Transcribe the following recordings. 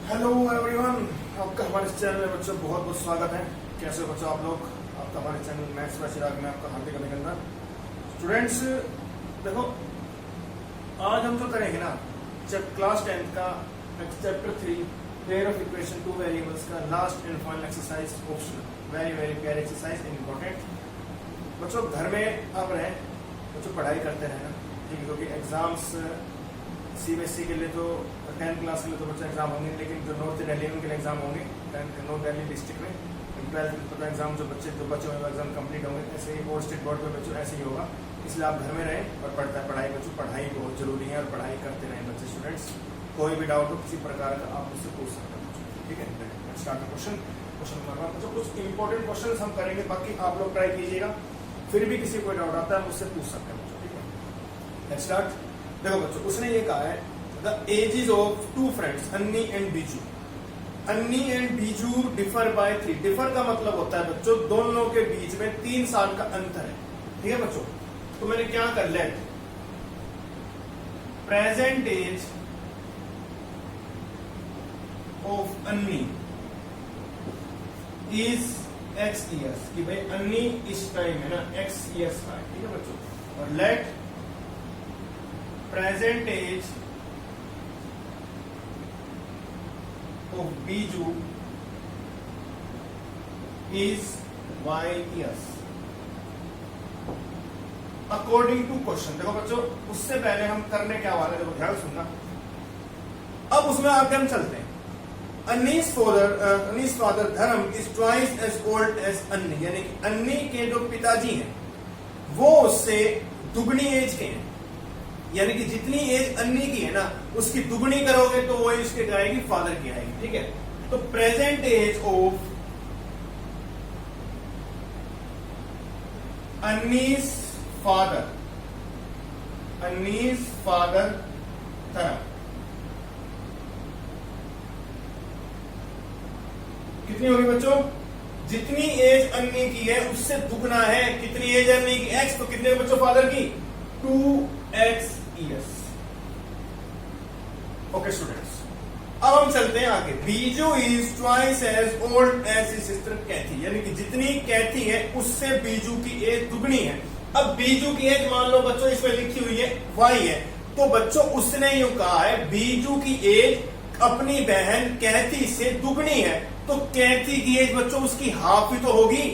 Hello everyone, आपका हमारे इस चैनल में बच्चों बहुत बहुत स्वागत है। कैसे हो बच्चों आप लोग? आपका हमारे चैनल मैथ्स बाय चिराग में आपका हार्दिक अभिनंदन। स्टूडेंट्स देखो, आज हम जो करेंगे ना क्लास 10 का chapter 3 pair of equation two variables का last and final exercise optional, very very प्यारी एक्सरसाइज, इम्पोर्टेंट। बच्चों घर में आप रहें, बच्चों पढ़ाई करते रहना, ठीक है, क्योंकि एग्जाम्स सीबीएसई के लिए तो 10 क्लास के लिए तो बच्चे एग्जाम होंगे, लेकिन जो नॉर्थ दिल्ली उनके लिए एग्जाम होंगे नॉर्थ दिल्ली डिस्ट्रिक्ट में 12th में पता एग्जाम जो बच्चे हुए एग्जाम कंप्लीट होंगे। ऐसे ही और स्टेट बोर्ड में बच्चों ऐसे ही होगा, इसलिए आप घर में रहें और पढ़ाई बच्चों पढ़ाई बहुत जरूरी है और पढ़ाई करते रहें बच्चे। स्टूडेंट्स कोई भी डाउट हो किसी प्रकार का आप मुझसे पूछ सकते हैं, ठीक है। Start question number 1। बच्चों कुछ इंपॉर्टेंट क्वेश्चन हम करेंगे, बाकी आप लोग ट्राई कीजिएगा, फिर भी किसी को डाउट आता है मुझसे पूछ सकते हैं बच्चों, ठीक है। स्टार्ट। देखो बच्चों, उसने ये कहा है the ages of two friends अन्नी एंड बीजू, अन्नी and Biju differ by 3। Differ का मतलब होता है बच्चों दोनों के बीच में 3 साल का अंतर है, ठीक है बच्चों। तो मैंने क्या कर लेट प्रेजेंट एज ऑफ अन्नी इज x ईयर्स, कि भाई अन्नी इस टाइम है ना x ईयर्स का है, ठीक है बच्चों। और let present age of Biju is y years according to question। देखो बच्चों, उससे पहले हम करने क्या वाले, देखो ध्यान सुनना। अब उसमें आगे हम चलते हैं। अन्नी's father धर्म is twice as old as अन्नी, यानी कि अन्नी के जो पिताजी हैं वो उससे दुगनी एज के हैं, यानी कि जितनी एज अन्नी की है ना उसकी दुगनी करोगे तो वो इसके आएगी फादर की आएगी, ठीक है। तो प्रेजेंट एज ऑफ अन्नीस फादर धर्म कितनी होगी बच्चों? जितनी एज अन्नी की है उससे दुगना है। कितनी एज अन्नी की? एक्स, तो कितने बच्चों फादर की? 2x years। ओके स्टूडेंट्स, अब हम चलते हैं आगे। Biju is twice as old as his sister Cathy, यानी कि जितनी कैथी है उससे बीजू की एज दुगनी है। अब बीजू की एज मान लो बच्चों इसमें लिखी हुई है y है, तो बच्चों उसने यूं कहा है बीजू की एज अपनी बहन कैथी से दुगनी है, तो कैथी की एज बच्चों उसकी हाफ ही तो होगी।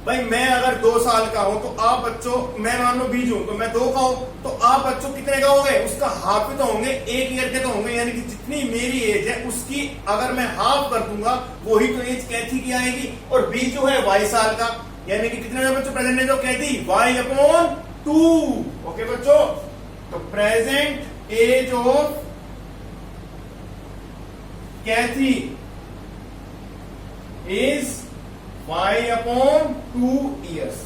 भाई मैं अगर 2 साल का हूं तो आप बच्चों, मैं मान लो बीज हूं तो मैं 2 का हूं, तो आप बच्चों कितने का होंगे? उसका हाफ ही तो होंगे, 1 ईयर के तो होंगे, यानी कि जितनी मेरी एज है उसकी अगर मैं हाफ कर दूंगा वही तो एज कैथी की आएगी। और बीज जो है y साल का, यानी कि कितने बच्चों present age of Kathy? y/2। Okay बच्चों, तो present age of Kathy is y/2 years।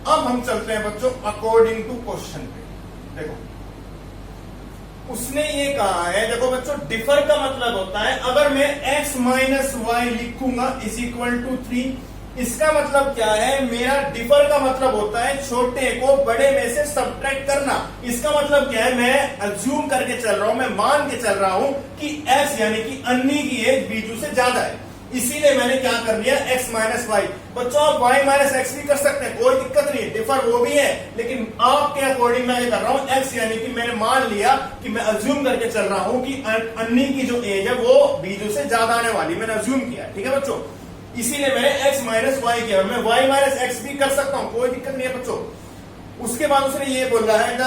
अब हम चलते हैं बच्चों अकॉर्डिंग टू क्वेश्चन पे। देखो उसने ये कहा है, देखो बच्चों डिफर का मतलब होता है अगर मैं x माइनस वाई लिखूंगा इज इक्वल टू 3, इसका मतलब क्या है? मेरा डिफर का मतलब होता है छोटे को बड़े में से सब्ट्रैक्ट करना। इसका मतलब क्या है? मैं अज्यूम करके चल रहा हूं, मैं मान के चल रहा हूं कि x यानी कि अन्नी की एज बीजू से ज्यादा है, इसीलिए मैंने क्या कर लिया x माइनस वाई। बच्चों आप y माइनस एक्स भी कर सकते हैं, कोई दिक्कत नहीं है, डिफर वो भी है, लेकिन आपके अकॉर्डिंग मैं ये कर रहा हूं x, यानी कि मैंने मान लिया कि मैं अज्यूम करके चल रहा हूं कि अन्नी की जो एज है वो बीजू से ज्यादा आने वाली, मैंने अज्यूम किया, ठीक है बच्चों। इसीलिए मैंने x माइनस वाई किया, मैं y माइनस एक्स भी कर सकता हूं, कोई दिक्कत नहीं है बच्चों। उसके बाद उसने ये बोला है the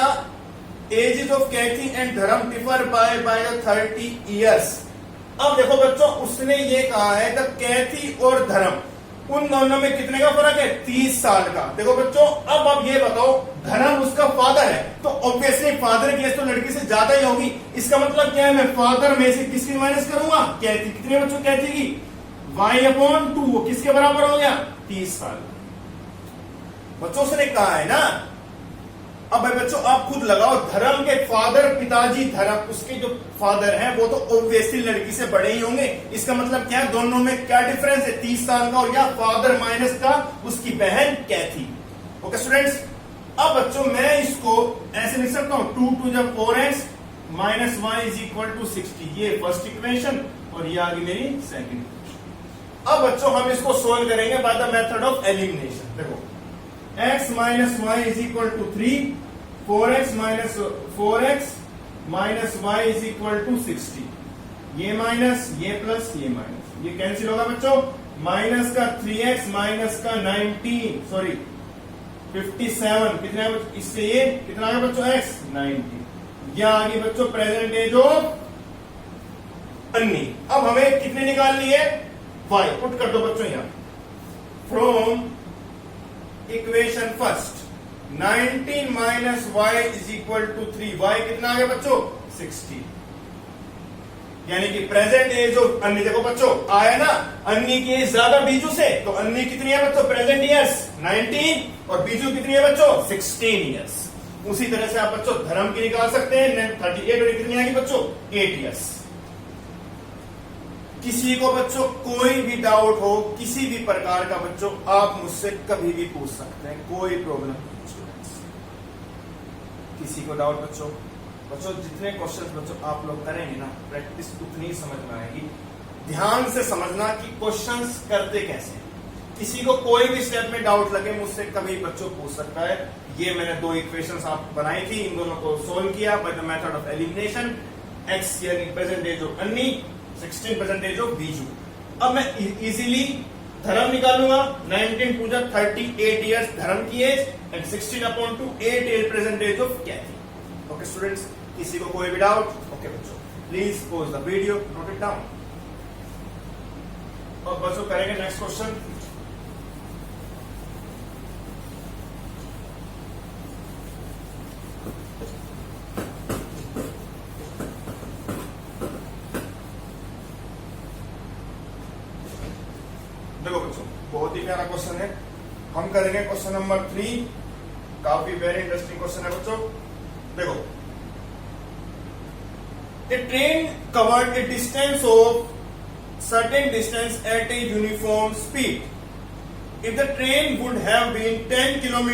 ages of Kathy and Dharam differ by 30 years. अब देखो बच्चों उसने ये कहा है कि कैथी और धर्म उन दोनों में कितने का फर्क है? 30 साल का। देखो बच्चों अब ये बताओ, धर्म उसका फादर है तो ऑब्वियसली फादर की एज तो लड़की से ज्यादा ही होगी। इसका मतलब क्या है? मैं फादर में से किसकी माइनस करूंगा? कैथी। कितने बच्चों कैथी की? y/2। वो किसके बराबर हो गया? 30 साल। बच्चों उसने कहा है ना, अब बच्चों आप खुद लगाओ, धर्म के फादर पिताजी धर्म, उसके जो फादर हैं वो तो ऑब्वियसली लड़की से बड़े ही होंगे। इसका मतलब क्या है? दोनों में क्या डिफरेंस है? 30 साल का, और या फादर माइनस का उसकी बहन कैथी। ओके स्टूडेंट्स, अब बच्चों मैं इसको ऐसे लिख सकता हूं 2 to the 4x minus y is equal to 60, ये फर्स्ट इक्वेशन और ये आ गई मेरी सेकंड इक्वेशन। अब बच्चों हम इसको सोल्व करेंगे by the method of elimination. देखो x minus y is equal to 3, 4x minus y is equal to 60, ये माइनस ये प्लस ये माइनस, ये कैंसिल होगा बच्चों। माइनस का 3x माइनस का 57 कितना है इससे ये कितना है बच्चों x 90। यह आ गई बच्चों प्रेजेंट एज ऑफ अन्नी। अब हमें कितने निकालनी है y, पुट कर दो बच्चों यहां from equation first 19 minus y is equal to 3, y कितना आ गया बच्चों 60, यानी कि प्रेजेंट एज ऑफ अन्नी। देखो बच्चों आया ना, अन्नी की एज ज्यादा बीजू से, तो अन्नी कितनी है बच्चों प्रेजेंट ईयर्स 19 और बीजू कितनी है बच्चों 16 ईयर्स। उसी तरह से आप बच्चों धर्म की निकाल सकते हैं 38 और कितनी आएगी बच्चों 8 ईयर्स। किसी को बच्चों कोई भी डाउट हो किसी भी प्रकार का बच्चों आप मुझसे कभी भी पूछ सकते हैं, कोई प्रॉब्लम नहीं स्टूडेंट्स। किसी को डाउट बच्चों जितने क्वेश्चन बच्चों आप लोग करेंगे ना प्रैक्टिस उतनी ही समझ में आएगी। ध्यान से समझना कि क्वेश्चंस करते कैसे। किसी को कोई भी स्टेप में डाउट लगे मुझसे कभी बच्चों पूछ सकता है। ये मैंने 2 इक्वेशंस आप बनाई थी, इन दोनों को सोल्व किया bye the method of elimination. x यानी प्रेजेंटेज ऑफ अन्नी, 16 परसेंटेज ऑफ बीजू। अब मैं इजीली धर्म निकालूंगा। 19 टू 38 इयर्स धर्म की age and 16 upon two 8 age present age of Kathy. Okay students, किसी को कोई भी डाउट? ओके बच्चों please pause the video, note it down. अब बच्चों करेंगे नेक्स्ट क्वेश्चन। देखो बच्चों बहुत ही प्यारा क्वेश्चन है। हम करेंगे क्वेश्चन नंबर 3, काफी वेरी इंटरेस्टिंग क्वेश्चन है बच्चों। देखो a train covered a distance of certain distance at a uniform speed. If the train would have been 10 km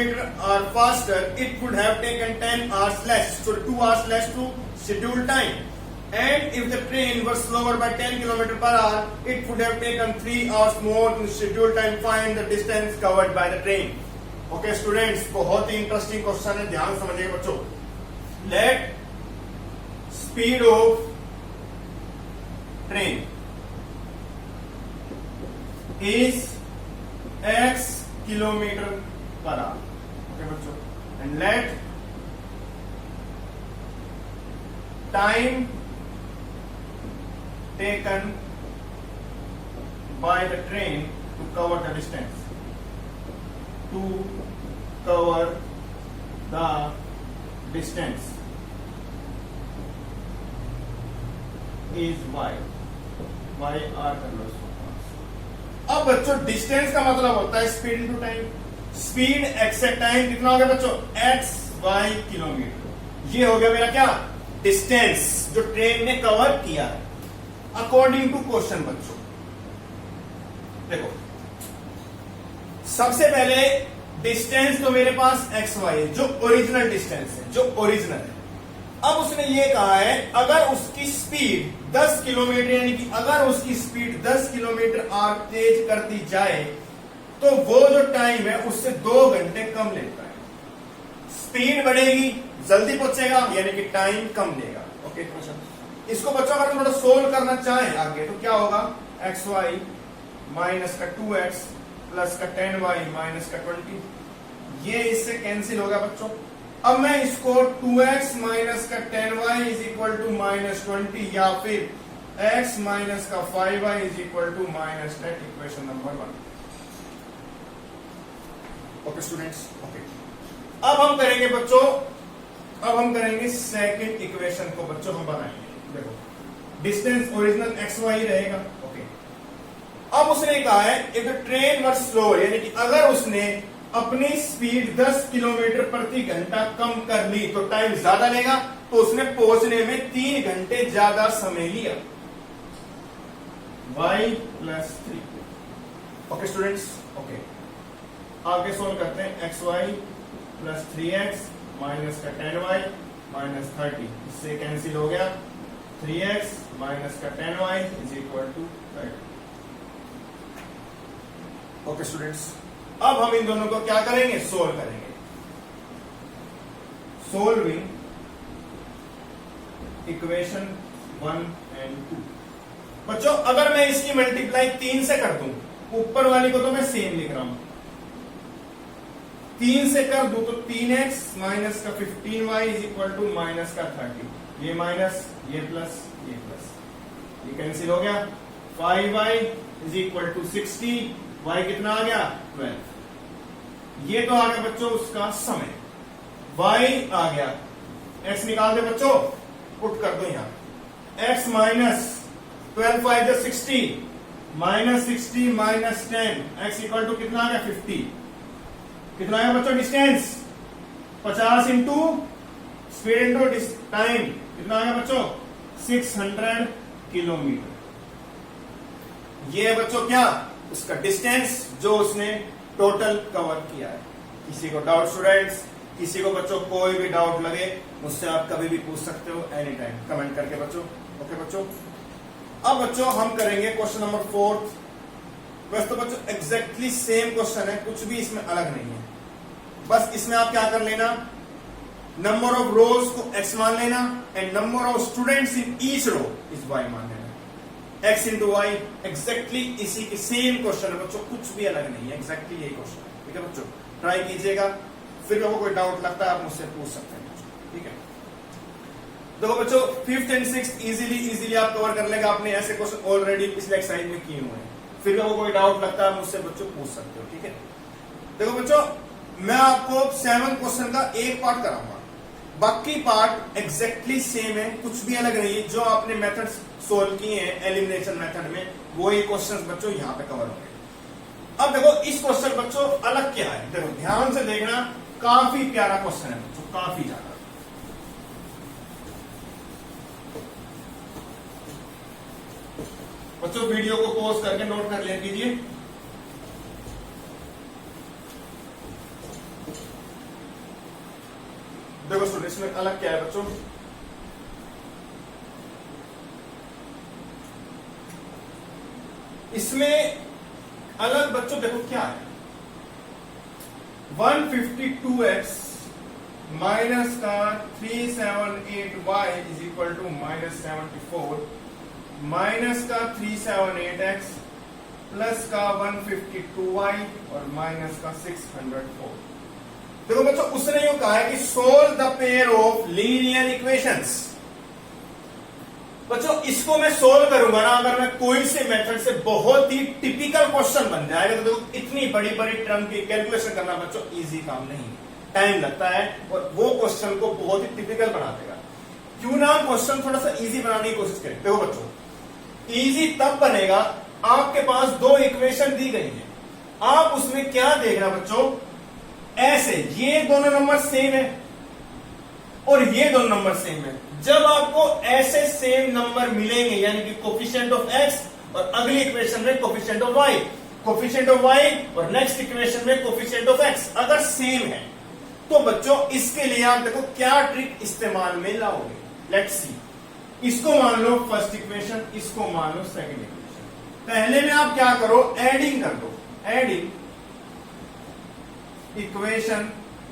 or faster, it would have taken 10 hours less, so 2 hours less to scheduled time. And if the train was slower by 10 km per hour, it would have taken 3 hours more in scheduled time. Find the distance covered by the train. Okay students, बहुत ही interesting question है, ध्यान समझिएगा बच्चों। Let speed of train is x kilometer per hour. Okay बच्चों, and let time taken by the train to cover the distance, to cover the distance is y r कर लो इसको। अब बच्चों डिस्टेंस का मतलब होता है speed into time. Speed x at time कितना हो गया बच्चों x y किलोमीटर। ये हो गया मेरा क्या डिस्टेंस जो ट्रेन ने कवर किया है अकॉर्डिंग टू क्वेश्चन। बच्चों देखो सबसे पहले डिस्टेंस तो मेरे पास एक्स वाई है, जो ओरिजिनल डिस्टेंस है, जो ओरिजिनल है। अब उसने ये कहा है अगर उसकी स्पीड 10 किलोमीटर यानी कि अगर उसकी स्पीड 10 किलोमीटर आर तेज कर दी जाए तो वो जो टाइम है उससे 2 घंटे कम लेता है। स्पीड बढ़ेगी जल्दी पहुंचेगा यानी कि टाइम कम लेगा। ओके इसको बच्चों अगर थोड़ा सोल्व करना चाहें आगे तो क्या होगा एक्स वाई माइनस का 2x प्लस का 10y माइनस का 20, ये इससे कैंसिल होगा बच्चों। अब मैं इसको 2x माइनस का 10y is equal to minus 20 या फिर x माइनस का 5y is equal to minus 10 equation number 1। Okay students, okay अब हम करेंगे बच्चों, अब हम करेंगे सेकंड इक्वेशन को बच्चों हम बनाएंगे। देखो डिस्टेंस ओरिजिनल एक्स वाई रहेगा। ओके अब उसने कहा है if the train were slow यानी कि अगर उसने अपनी स्पीड 10 किलोमीटर प्रति घंटा कम कर ली तो टाइम ज्यादा लेगा, तो उसने पहुंचने में 3 घंटे ज्यादा समय लिया। y plus 3। Okay students, okay आगे सोल्व करते हैं x Y plus 3x minus का 10y माइनस 30, इससे कैंसिल हो गया 3x माइनस का 10y is equal to 30। Okay students, अब हम इन दोनों को क्या करेंगे, सोल्व करेंगे। Solving equation 1 and 2। बच्चों अगर मैं इसकी मल्टीप्लाई 3 से कर दूं, ऊपर वाली को तो मैं सेम लिख रहा हूं, 3 से कर दूं तो 3x माइनस का 15y is equal to minus का 30, ये माइनस ये प्लस ये कैंसिल हो गया, 5y is equal to 60, y कितना आ गया 12। ये तो आ गया बच्चों उसका समय, y आ गया, x निकाल दे बच्चों, पुट कर दो यहां, x minus 12 5 60 minus 60 minus 10, x equal to कितना आ गया 50। कितना आया बच्चों distance, 50 into speed into time, कितना आया बच्चों 600 किलोमीटर। ये है बच्चों क्या, उसका डिस्टेंस जो उसने टोटल कवर किया है। किसी को डाउट स्टूडेंट्स, किसी को बच्चों कोई भी डाउट लगे मुझसे आप कभी भी पूछ सकते हो, एनी टाइम कमेंट करके बच्चों। ओके बच्चों, अब बच्चों हम करेंगे क्वेश्चन नंबर 4। वैसे तो बच्चों एग्जैक्टली सेम क्वेश्चन है, कुछ भी इसमें अलग नहीं है, बस इसमें आप क्या कर लेना, नंबर ऑफ रोज को x मान लेना and number of students in each row is y मान लेना, x इंटू वाई। एग्जैक्टली इसी के सेम क्वेश्चन है बच्चों, कुछ भी अलग नहीं है, एग्जैक्टली यही क्वेश्चन है। ठीक है बच्चों, ट्राई कीजिएगा, फिर आपको कोई डाउट लगता है आप मुझसे पूछ सकते हैं बच्चों। ठीक है, देखो बच्चों 5th एंड 6th इजीली आप कवर कर लेगा, आपने ऐसे क्वेश्चन ऑलरेडी पिछले एक्सरसाइज में किए हुए हैं, फिर भी आपको कोई डाउट लगता है मुझसे बच्चों पूछ सकते हो। ठीक है, देखो बच्चों मैं आपको 7 क्वेश्चन का एक पार्ट कराऊंगा, बाकी पार्ट एग्जैक्टली सेम है, कुछ भी अलग नहीं है। जो आपने मेथड्स सोल्व किए हैं एलिमिनेशन मेथड में, वो ये क्वेश्चंस बच्चों यहां पे कवर होंगे। अब देखो इस क्वेश्चन बच्चों अलग क्या है, देखो ध्यान से देखना, काफी प्यारा क्वेश्चन है बच्चों, काफी ज्यादा। बच्चों वीडियो को पॉज करके नोट कर लिया कीजिए। देखो स्टूडेंट्स इसमें अलग क्या है बच्चों, इसमें अलग बच्चों देखो क्या है, 152x माइनस का 378y is equal to minus 74, minus का 378x प्लस का 152y और माइनस का 604। देखो बच्चों उसने यूं कहा है कि solve the pair of linear equations. बच्चों इसको मैं सोल्व करूंगा ना, अगर मैं कोई से मेथड से, बहुत ही टिपिकल क्वेश्चन बन जाएगा। तो देखो इतनी बड़ी बड़ी टर्म की कैलकुलेशन करना बच्चों इजी काम नहीं है, टाइम लगता है, और वो क्वेश्चन को बहुत ही टिपिकल बना देगा। क्यों ना क्वेश्चन थोड़ा सा इजी बनाने की कोशिश करें। देखो बच्चों इजी तब बनेगा, आपके पास 2 इक्वेशन दी गई है, आप उसमें क्या देखना बच्चों, ऐसे ये दोनों नंबर सेम है और ये दोनों नंबर सेम है। जब आपको ऐसे सेम नंबर मिलेंगे, यानी कि कोफिशिएंट ऑफ एक्स और अगली इक्वेशन में coefficient of y, coefficient of y और नेक्स्ट इक्वेशन में कोफिशिएंट ऑफ एक्स अगर सेम है, तो बच्चों इसके लिए आप देखो क्या ट्रिक इस्तेमाल में लाओगे। लेट्स सी, इसको मान लो फर्स्ट इक्वेशन, इसको मान लो सेकंड इक्वेशन। पहले में आप क्या करो, एडिंग कर दो, एडिंग इक्वेशन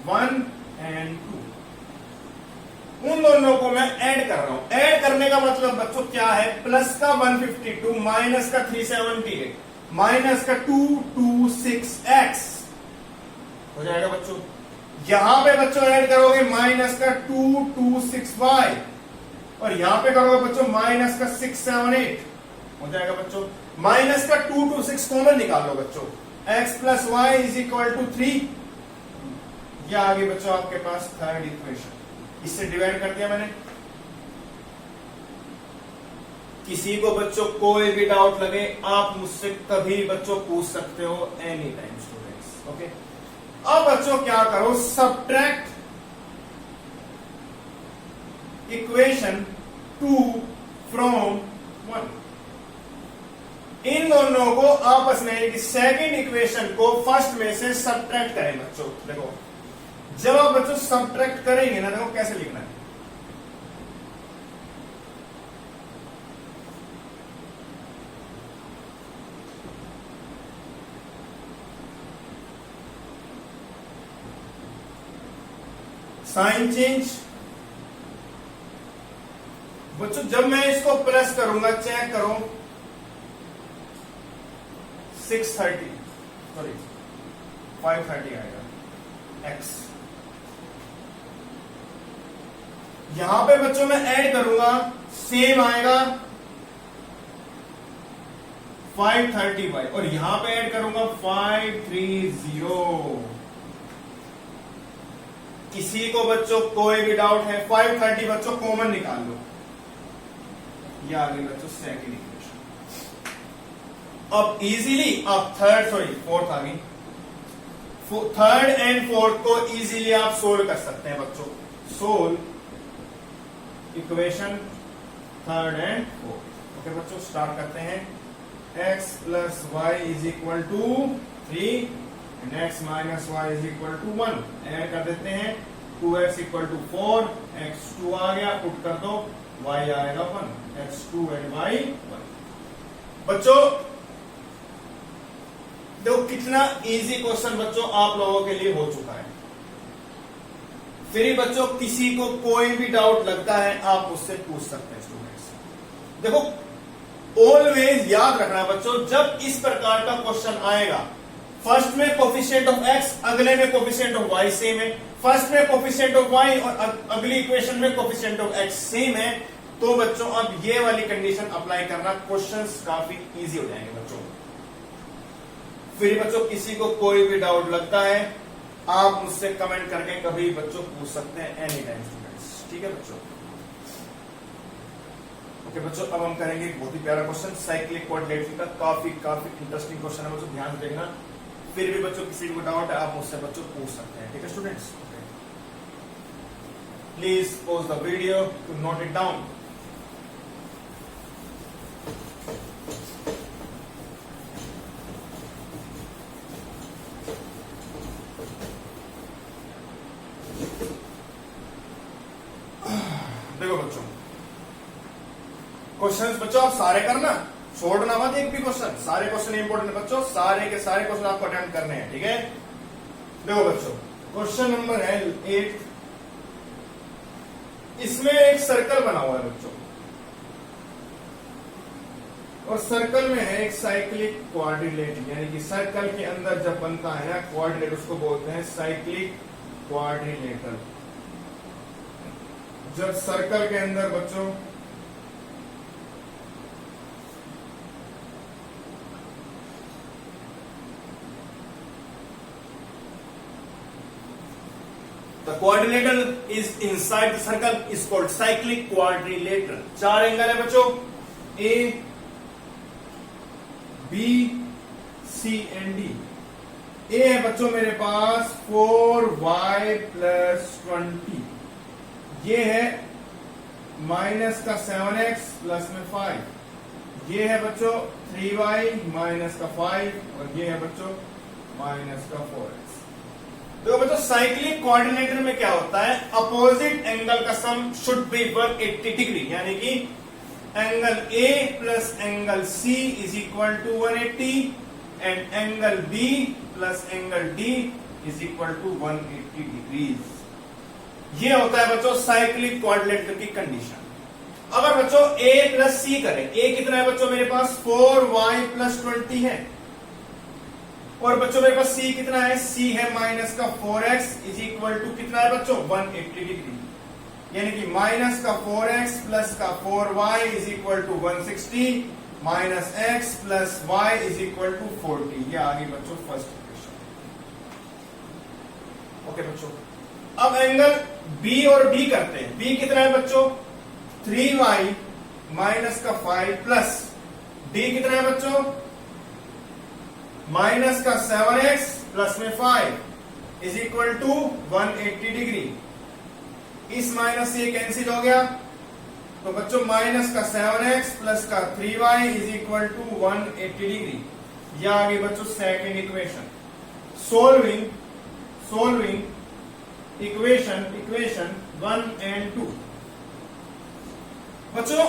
1 एंड 2, उन दोनों को मैं ऐड कर रहा हूं। ऐड करने का मतलब बच्चों क्या है, प्लस का 152 माइनस का 378 माइनस का 226x हो जाएगा बच्चों। यहां पे बच्चों ऐड करोगे माइनस का 226y और यहां पे करोगे बच्चों माइनस का 678 हो जाएगा बच्चों। माइनस का 226 कॉमन निकाल लो बच्चों, x plus y is equal to 3। यह आ गई बच्चों आपके पास थर्ड इक्वेशन, इससे डिवाइड कर दिया मैंने। किसी को बच्चों कोई भी डाउट लगे आप मुझसे कभी बच्चों पूछ सकते हो, एनी टाइम स्टूडेंट्स। ओके, अब बच्चों क्या करो, सब्ट्रैक्ट इक्वेशन 2 फ्रॉम 1। इन दोनों को आपस में सेकंड इक्वेशन को फर्स्ट में से सब्ट्रैक्ट करें बच्चों। देखो जब आप बच्चों सब्ट्रैक्ट करेंगे ना, देखो कैसे लिखना है, साइन चेंज। बच्चों जब मैं इसको प्लस करूंगा, चेक करो, 630 सॉरी 530 आएगा x। यहां पे बच्चों मैं ऐड करूंगा, सेम आएगा 530y, और यहां पे ऐड करूंगा 530। किसी को बच्चों कोई भी डाउट है? 530 बच्चों कॉमन निकाल लो, ये आ गई बच्चों सेकंड इक्वेशन। अब इजीली आप फोर्थ आ गई। थर्ड एंड फोर्थ को इजीली आप सोल्व कर सकते हैं बच्चों। Solve equation third and fourth. Okay बच्चों, स्टार्ट करते हैं। x plus y is equal to 3 and x minus y is equal to 1। Add कर देते हैं, 2x इक्वल टू 4, x2 आ गया, पुट कर दो, y आएगा 1, x2 एंड y 1। बच्चों देखो कितना इजी क्वेश्चन बच्चों आप लोगों के लिए हो चुका है। फिर बच्चों किसी को कोई भी डाउट लगता है आप उससे पूछ सकते हैं स्टूडेंट्स। देखो ऑलवेज याद रखना बच्चों, जब इस प्रकार का क्वेश्चन आएगा, फर्स्ट में कोफिशिएंट ऑफ x, अगले में कोफिशिएंट ऑफ y सेम है, फर्स्ट में कोफिशिएंट ऑफ y और अगली इक्वेशन में कोफिशिएंट ऑफ x सेम है, तो बच्चों अब ये वाली कंडीशन अप्लाई करना, क्वेश्चंस काफी इजी हो जाएंगे बच्चों। फिर बच्चों किसी को कोई भी डाउट लगता है आप मुझसे कमेंट करके कभी बच्चों पूछ सकते हैं, एनी टाइम स्टूडेंट्स। ठीक है बच्चों। ओके बच्चों, अब हम करेंगे एक बहुत ही प्यारा क्वेश्चन, साइक्लिक क्वाड्रिलेटरल का। काफी इंटरेस्टिंग क्वेश्चन है बच्चों, ध्यान से देखना। फिर भी बच्चों किसी को डाउट है आप मुझसे बच्चों पूछ सकते हैं। ठीक है students, please pause the video to note it down. देखो बच्चों, क्वेश्चंस बच्चों आप सारे करना, छोड़ना मत एक भी क्वेश्चन। सारे क्वेश्चन इंपोर्टेंट है बच्चों, सारे के सारे क्वेश्चन आपको अटेम्प्ट करने हैं। ठीक है, देखो बच्चों क्वेश्चन नंबर है 8। इसमें एक सर्कल बना हुआ है बच्चों, और सर्कल में है एक साइक्लिक क्वाड्रिलेटरल, यानी कि सर्कल के अंदर जब बनता है ना क्वाड्रिलेटरल, उसको बोलते हैं साइक्लिक क्वाड्रिलेटरल। जब सर्कल के अंदर बच्चों the quadrilateral is inside the circle is called cyclic quadrilateral. 4 angle है बच्चों, A B C and D. A है बच्चों मेरे पास 4y प्लस 20, ये है माइनस का 7x प्लस में 5, ये है बच्चों 3y माइनस का 5, और ये है बच्चों माइनस का 4x। देखो बच्चों साइक्लिक कोऑर्डिनेटर में क्या होता है, अपोजिट एंगल का सम शुड बी 180 डिग्री, यानी कि angle A plus angle C is equal to 180 and angle B plus angle D is equal to 180 degrees. ये होता है बच्चों साइक्लिक क्वाड्रिलेटरल की कंडीशन। अगर बच्चों A प्लस C करें, A कितना है बच्चों मेरे पास 4y प्लस 20 है, और बच्चों मेरे पास C कितना है, C है माइनस का 4x इज इक्वल टू कितना है बच्चों 180 डिग्री, यानी कि माइनस का 4x प्लस का 4y is equal to 160 minus x plus y is equal to 40। ये आ गई बच्चों फर्स्ट इक्वेशन। ओके बच्चों, अब एंगल B और D करते हैं। B कितना है बच्चों 3y माइनस का 5 प्लस D कितना है बच्चों माइनस का 7x प्लस में 5 इज इक्वल टू 180 डिग्री। इस माइनस से ये कैंसिल हो गया, तो बच्चों माइनस का 7x प्लस का 3y is equal to 180 degree. यह आ गई बच्चों second equation. Solving equation 1 and 2। बच्चों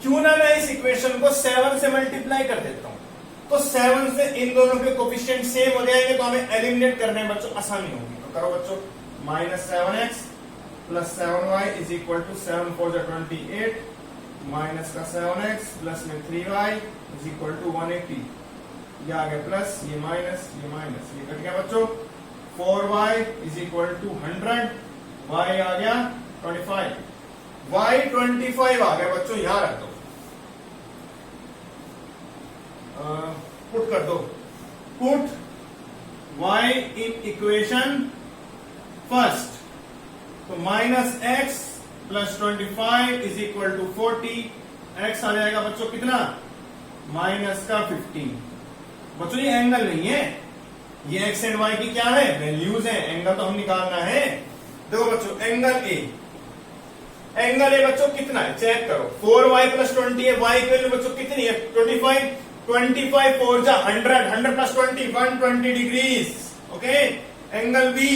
क्यों ना मैं इस इक्वेशन को 7 से मल्टीप्लाई कर देता हूं, तो 7 से इन दोनों के कोफिशिएंट सेम हो जाएंगे, तो हमें एलिमिनेट करने में बच्चों आसानी होगी। तो करो बच्चों minus 7x plus 7y is equal to 7 4 28 minus का 7x प्लस में 3y इज इक्वल टू 180। ये आ गया प्लस, ये माइनस, ये माइनस, ये कट गया बच्चों। 4y is equal to 100, y आ गया 25, y 25 आ गया बच्चों। यहां रख दो, पुट कर दो, put y in equation first. तो minus x plus 25 is equal to 40, x आ जाएगा बच्चों कितना, माइनस का 15। बच्चों ये एंगल नहीं है, ये x एंड y की क्या है, वैल्यूज है, एंगल तो हम निकालना है। देखो बच्चों एंगल ए, एंगल ए बच्चों कितना है चेक करो, 4y प्लस 20 है, y की वैल्यू बच्चों कितनी है 25, 25 4 जा 100, 100 plus 20 120 degrees. Okay, angle B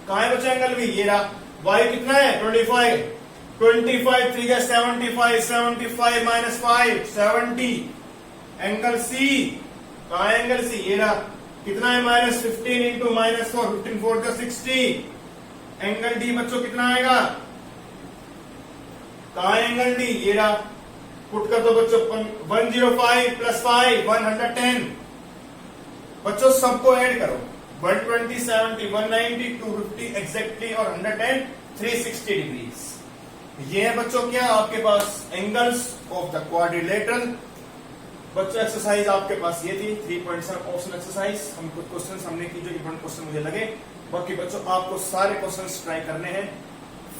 कहां है बच्चों, एंगल बी ये रहा, y कितना है 25, 25 3 जा 75, 75 माइनस 5 70। एंगल सी कहां है, एंगल सी ये रहा, कितना है माइनस 15 इंटू माइनस 4, 15 4 जा 60। एंगल डी बच्चों कितना आएगा, कहां है एंगल डी ये रहा, पुट कर दो बच्चों 105 प्लस 5 110। बच्चों सबको ऐड करो, 120 70 190 250 एग्जैक्टली और 110 360 डिग्रीज। ये है बच्चों क्या आपके पास एंगल्स ऑफ द क्वाड्रिलेटरल। बच्चों एक्सरसाइज आपके पास ये थी 3.7 ऑप्शन एक्सरसाइज। हम कुछ क्वेश्चन हमने की जो इंपॉर्टेंट क्वेश्चन मुझे लगे, बाकी बच्चों आपको सारे क्वेश्चन ट्राई करने हैं।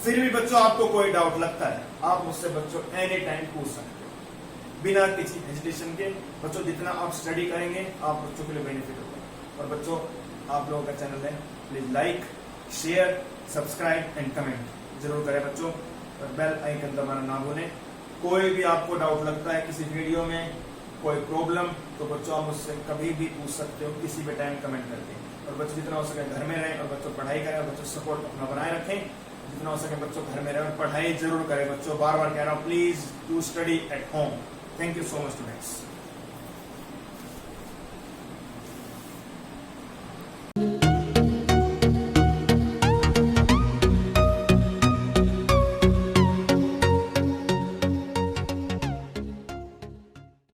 फिर भी बच्चों आपको कोई डाउट लगता है आप मुझसे बच्चों एनी टाइम पूछ सकते हो बिना किसी हेजिटेशन के। बच्चों जितना आप स्टडी करेंगे आप बच्चों के लिए बेनिफिट होगा। और बच्चों आप लोगों का चैनल है, please like share subscribe and comment जरूर करें बच्चों, और बेल आइकन दबाना ना भूलें। कोई भी आपको डाउट लगता है किसी वीडियो में, कोई प्रॉब्लम, तो बच्चों आप मुझसे कभी भी पूछ सकते हो किसी भी टाइम कमेंट करके। और बच्चों जितना हो सके घर में रहें और बच्चों पढ़ाई करें और बच्चों सपोर्ट अपना बनाए रखें। जितना हो सके बच्चों घर में रहें और पढ़ाई जरूर करें बच्चों। बार बार कह रहा हूं please do study at home. Thank you so much students.